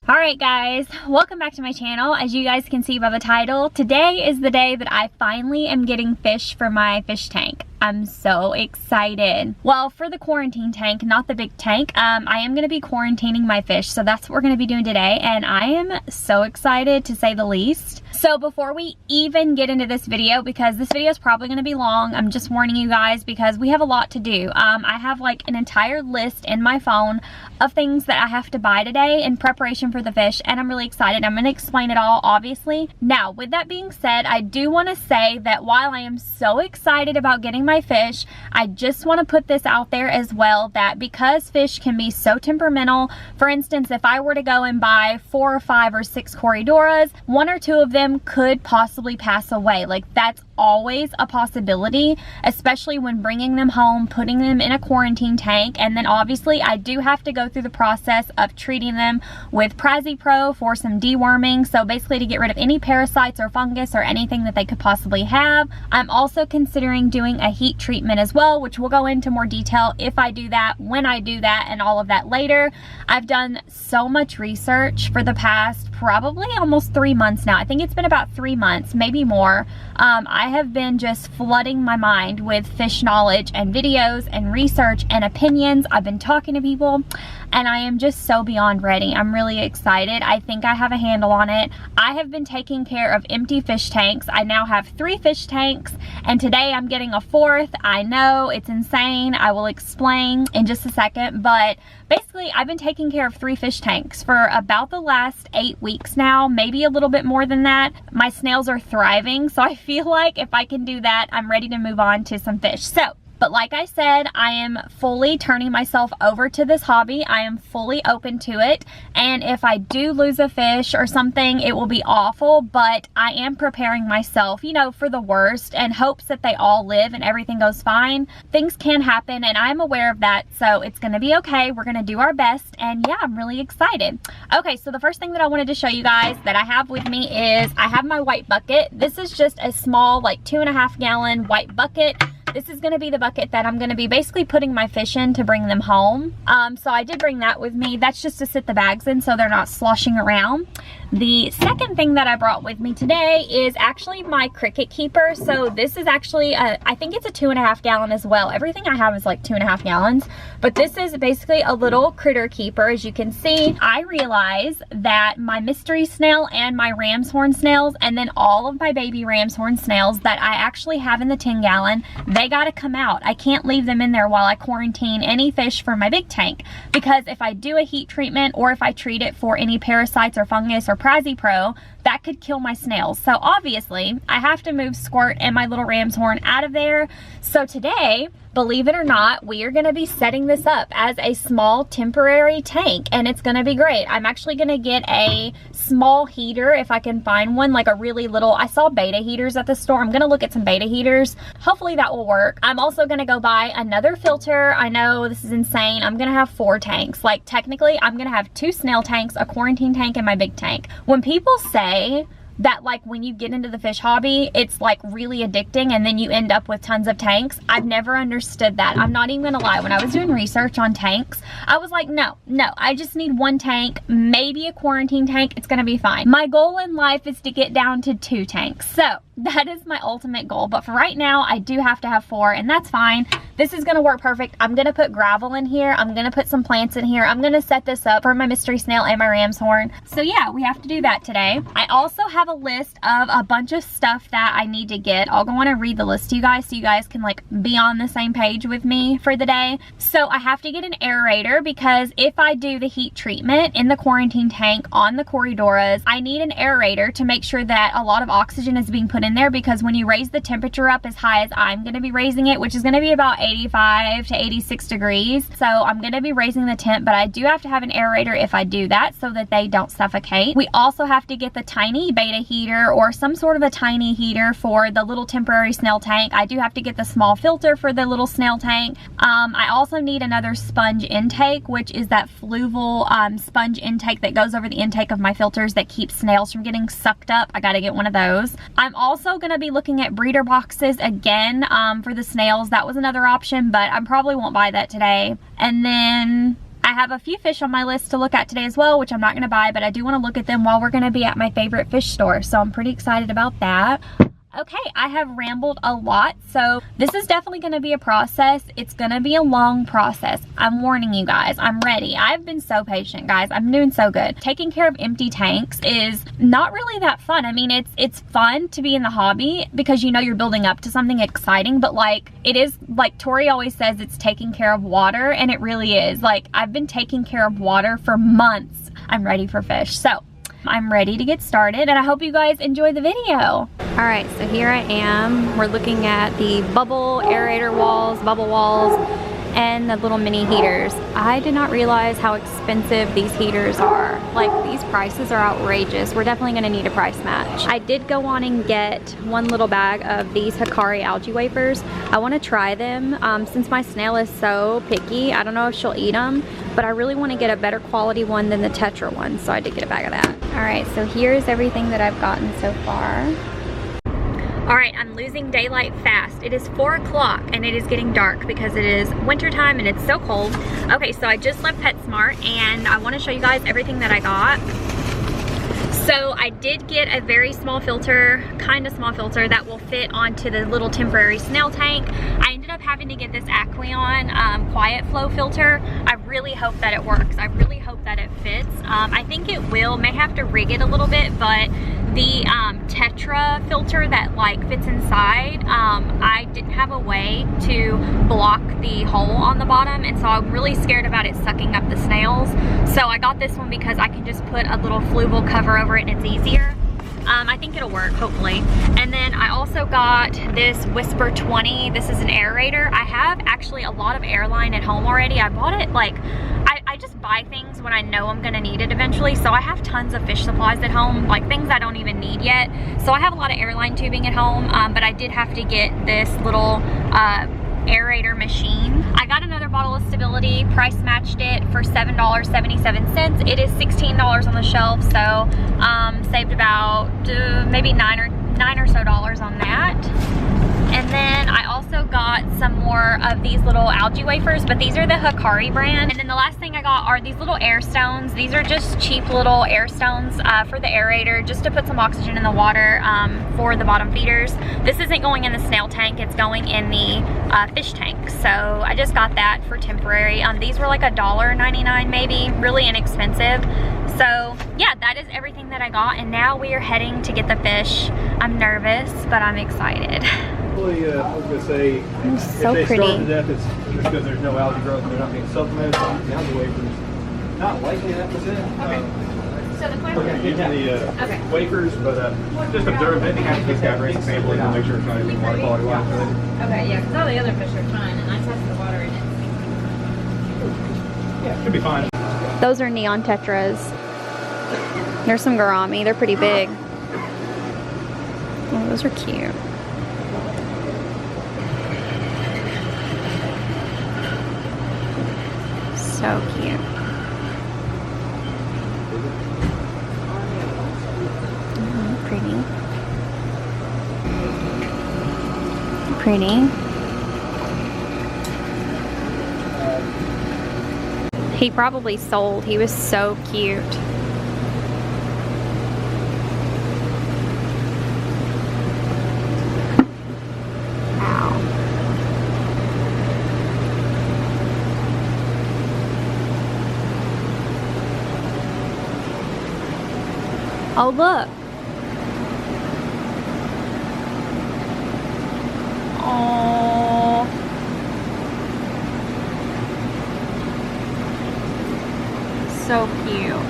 Alright guys, welcome back to my channel. As you guys can see by the title, today is the day that I finally am getting fish for my fish tank. I'm so excited. Well, for the quarantine tank, not the big tank, I am going to be quarantining my fish. So that's what we're going to be doing today. And I am so excited to say the least. So before we even get into this video, because this video is probably going to be long, I'm just warning you guys because we have a lot to do. I have like an entire list in my phone of things that I have to buy today in preparation for the fish. And I'm really excited. I'm going to explain it all, obviously. Now, with that being said, I do want to say that while I am so excited about getting my fish, I just want to put this out there as well, that because fish can be so temperamental, for instance, if I were to go and buy 4 or 5 or 6 Corridoras, 1 or 2 of them could possibly pass away. Like, that's always a possibility, especially when bringing them home, putting them in a quarantine tank. And then obviously I do have to go through the process of treating them with Pro for some deworming, so basically to get rid of any parasites or fungus or anything that they could possibly have. I'm also considering doing a heat treatment as well, which we'll go into more detail if I do that, when I do that, and all of that later. I've done so much research for the past probably almost 3 months now. I think it's been about 3 months, maybe more. I have been just flooding my mind with fish knowledge and videos and research and opinions. I've been talking to people and I am just so beyond ready. I'm really excited. I think I have a handle on it. I have been taking care of empty fish tanks. I now have 3 fish tanks and today I'm getting a 4th. I know it's insane. I will explain in just a second, but basically I've been taking care of 3 fish tanks for about the last 8 weeks now, maybe a little bit more than that. My snails are thriving, so I feel like if I can do that, I'm ready to move on to some fish. But like I said, I am fully turning myself over to this hobby. I am fully open to it. And if I do lose a fish or something, it will be awful. But I am preparing myself, you know, for the worst and hopes that they all live and everything goes fine. Things can happen and I'm aware of that. So it's going to be okay. We're going to do our best. And yeah, I'm really excited. Okay, so the first thing that I wanted to show you guys that I have with me is I have my white bucket. This is just a small, like 2.5 gallon white bucket. This is going to be the bucket that I'm going to be basically putting my fish in to bring them home. So I did bring that with me. That's just to sit the bags in so they're not sloshing around. The second thing that I brought with me today is actually my cricket keeper. So this is actually, I think it's a 2.5 gallon as well. Everything I have is like 2.5 gallons. But this is basically a little critter keeper. As you can see, I realize that my mystery snail and my ram's horn snails, and then all of my baby ram's horn snails that I actually have in the 10 gallon, they gotta come out. I can't leave them in there while I quarantine any fish for my big tank, because if I do a heat treatment or if I treat it for any parasites or fungus or Pro, that could kill my snails. So obviously I have to move Squirt and my little ram's horn out of there. So today, believe it or not, we are going to be setting this up as a small temporary tank and it's going to be great. I'm actually going to get a small heater if I can find one, like a really little, I saw beta heaters at the store. I'm going to look at some beta heaters. Hopefully that will work. I'm also going to go buy another filter. I know this is insane. I'm going to have 4 tanks. Like technically I'm going to have 2 snail tanks, a quarantine tank, and my big tank. When people say that like when you get into the fish hobby, it's like really addicting and then you end up with tons of tanks, I've never understood that. I'm not even gonna lie. When I was doing research on tanks, I was like, no, I just need 1 tank, maybe a quarantine tank. It's gonna be fine. My goal in life is to get down to 2 tanks. So that is my ultimate goal. But for right now, I do have to have 4 and that's fine. This is gonna work perfect. I'm gonna put gravel in here. I'm gonna put some plants in here. I'm gonna set this up for my mystery snail and my ram's horn. So yeah, we have to do that today. I also have a list of a bunch of stuff that I need to get. I'll go on and read the list to you guys so you guys can like be on the same page with me for the day. So I have to get an aerator because if I do the heat treatment in the quarantine tank on the Corridoras, I need an aerator to make sure that a lot of oxygen is being put in there, because when you raise the temperature up as high as I'm going to be raising it, which is going to be about 85 to 86 degrees. So I'm going to be raising the temp, but I do have to have an aerator if I do that so that they don't suffocate. We also have to get the tiny beta heater or some sort of a tiny heater for the little temporary snail tank. I do have to get the small filter for the little snail tank. I also need another sponge intake, which is that fluval sponge intake that goes over the intake of my filters that keeps snails from getting sucked up. I got to get one of those. I'm also going to be looking at breeder boxes again for the snails. That was another option, but I probably won't buy that today. And then I have a few fish on my list to look at today as well, which I'm not gonna buy, but I do wanna look at them while we're gonna be at my favorite fish store. So I'm pretty excited about that. Okay, I have rambled a lot, so this is definitely going to be a process. It's going to be a long process. I'm warning you guys. I'm ready. I've been so patient, guys. I'm doing so good. Taking care of empty tanks is not really that fun. I mean, it's fun to be in the hobby because you know you're building up to something exciting, but like it is, like Tori always says, it's taking care of water, and it really is. Like, I've been taking care of water for months. I'm ready for fish. So I'm ready to get started, and I hope you guys enjoy the video. All right, so here I am. We're looking at the bubble aerator walls, bubble walls, and the little mini heaters. I did not realize how expensive these heaters are. Like, these prices are outrageous. We're definitely gonna need a price match. I did go on and get one little bag of these Hikari algae wafers. I wanna try them. Since my snail is so picky, I don't know if she'll eat them, but I really wanna get a better quality one than the Tetra one, so I did get a bag of that. All right, so here's everything that I've gotten so far. All right, I'm losing daylight fast. It is 4 o'clock and it is getting dark because it is winter time and it's so cold. Okay, so I just left PetSmart and I wanna show you guys everything that I got. So I did get a very small filter, kind of small filter that will fit onto the little temporary snail tank. I ended up having to get this Aqueon quiet flow filter. I really hope that it works. I really hope that it fits. I think it will, may have to rig it a little bit, but the Tetra filter that like fits inside, I didn't have a way to block the hole on the bottom, and so I'm really scared about it sucking up the snails. So I got this one because I can just put a little fluval cover over it and it's easier. I think it'll work, hopefully. And then I also got this Whisper 20. This is an aerator. I have actually a lot of airline at home already. I bought it like, I just buy things when I know I'm gonna need it eventually. So I have tons of fish supplies at home, like things I don't even need yet. So I have a lot of airline tubing at home, but I did have to get this little aerator machine. I got another bottle of Stability, price matched it for $7.77. It is $16 on the shelf, so saved about maybe $9 or so on that. And then I also got some more of these little algae wafers, but these are the Hikari brand. And then the last thing I got are these little air stones. These are just cheap little air stones for the aerator, just to put some oxygen in the water for the bottom feeders. This isn't going in the snail tank, it's going in the fish tank. So I just got that for temporary. These were like $1.99 maybe, really inexpensive. So yeah, that is everything that I got, and now we are heading to get the fish. I'm nervous, but I'm excited. I was going to say, so if they pretty. starve to death, it's just because there's no algae growth and they're not being supplemented. The algae wafers, not likely that was it. So the We're going to give them the wafers, but just observe it. Just got to bring a sample in to make sure it's not anything water quality wise. Okay, yeah, because all the other fish are fine, and I tested the water in it. Yeah, should be fine. Those are neon tetras. There's some gourami. They're pretty big. Oh, those are cute. So cute. Pretty. Pretty. He probably sold. He was so cute. Oh, look. Oh. So cute.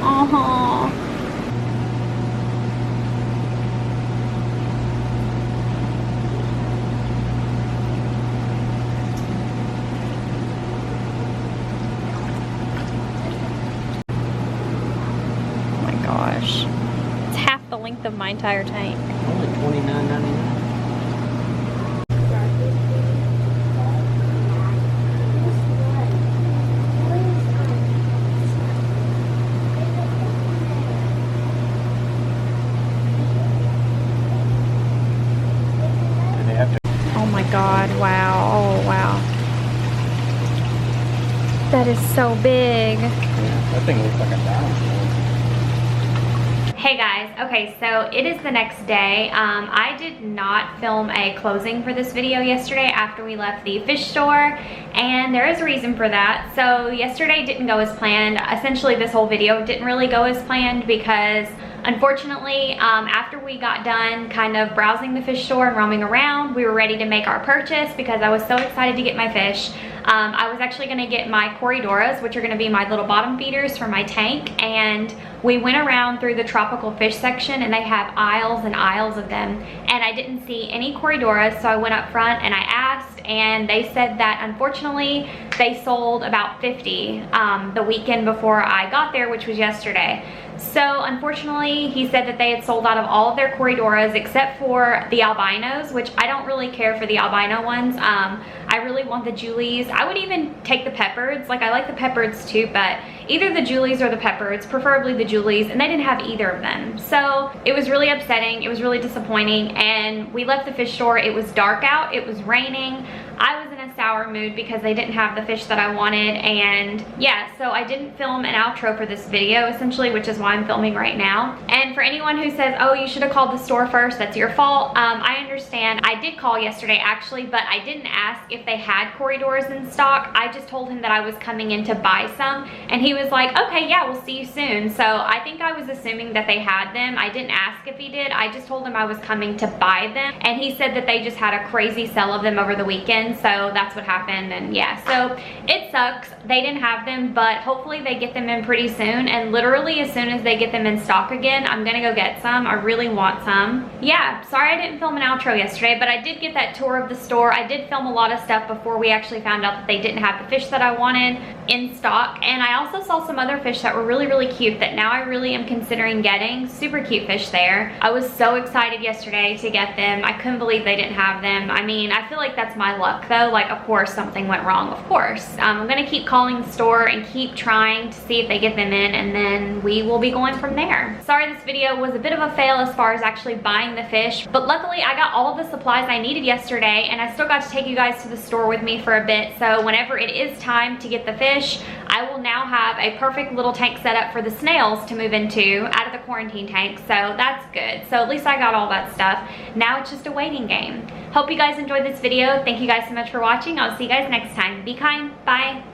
Oh. Gosh, it's half the length of my entire tank. Only $29.99. Oh my God! Wow! Oh wow! That is so big. Yeah, that thing looks like a dinosaur. Hey guys, okay, so it is the next day. I did not film a closing for this video yesterday after we left the fish store, and there is a reason for that. So yesterday didn't go as planned. Essentially this whole video didn't really go as planned because unfortunately, after we got done kind of browsing the fish store and roaming around, we were ready to make our purchase because I was so excited to get my fish. I was actually gonna get my Corridoras, which are gonna be my little bottom feeders for my tank, and we went around through the tropical fish section and they have aisles and aisles of them, and I didn't see any Corridoras, so I went up front and I asked, and they said that unfortunately they sold about 50 the weekend before I got there, which was yesterday. So unfortunately, he said that they had sold out of all of their Corridoras except for the albinos, which I don't really care for the albino ones. I really want the Julies. I would even take the peppards. Like, I like the peppards too, but either the Julies or the peppards, preferably the Julies, and they didn't have either of them. So it was really upsetting. It was really disappointing, and we left the fish store. It was dark out. It was raining. I was in a sour mood because they didn't have the fish that I wanted, and yeah, so I didn't film an outro for this video essentially, which is why I'm filming right now. And for anyone who says, oh, you should have called the store first, that's your fault, I understand. I did call yesterday actually, but I didn't ask if they had Corridoras in stock. I just told him that I was coming in to buy some, and he was like, okay, yeah, we'll see you soon. So I think I was assuming that they had them. I didn't ask if he did. I just told him I was coming to buy them, and he said that they just had a crazy sale of them over the weekend. So that's what happened, and yeah, so it sucks. They didn't have them, but hopefully they get them in pretty soon, and literally as soon as they get them in stock again, I'm gonna go get some. I really want some. Yeah, sorry I didn't film an outro yesterday, but I did get that tour of the store. I did film a lot of stuff before we actually found out that they didn't have the fish that I wanted in stock, and I also saw some other fish that were really, really cute that now I really am considering getting. Super cute fish there. I was so excited yesterday to get them. I couldn't believe they didn't have them. I mean, I feel like that's my luck though. Like, of course something went wrong, of course. I'm gonna keep calling the store and keep trying to see if they get them in, and then we will be going from there. Sorry this video was a bit of a fail as far as actually buying the fish, but luckily I got all of the supplies I needed yesterday, and I still got to take you guys to the store with me for a bit. So whenever it is time to get the fish, I will now have a perfect little tank set up for the snails to move into out of the quarantine tank, so that's good. So at least I got all that stuff. Now it's just a waiting game. Hope you guys enjoyed this video. Thank you guys so much for watching. I'll see you guys next time. Be kind. Bye.